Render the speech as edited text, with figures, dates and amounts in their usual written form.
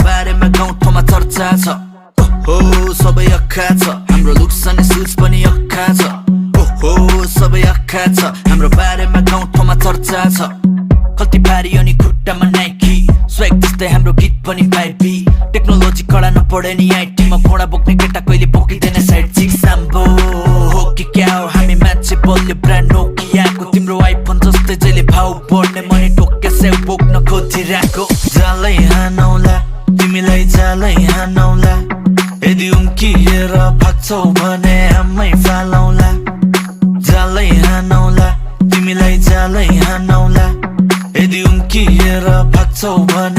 बारेमा गाउँठाउँमा चर्चा छ। ओहो सबै अक्खा छ, हाम्रो लुक्स अनि सुज पनि अक्खा छ। ओहो सबै अक्खा छ, हाम्रो बारेमा गाउँठाउँमा चर्चा छ। कल्ती भारी अनि खुट्टामा नाइकी, स्वेग जस्तै हाम्रो गीत पनि पाइपी। टेक्नोलोजी कडा नपढे नि आइटी, म घोडा बोक्ने केटा कहिले बोकिँदैन साइड चिक। साम्बो हो कि क्या हो, हामी मान्छे बल्यो ब्रान्ड नोकियाको। तिम्रो आइफोन जस्तै जहिले भाउ बढ्ने, मैले टोक्के सेउ बोक्न खोजिरहेको। जालै हानौला तिमीलाई, जालै हानौला, यदि उम्किएर भाग्छौ भने आमै फालौला। जालै हानौला तिमीलाई, जालै हानौला, यदि उम्किएर भाग्छौ भने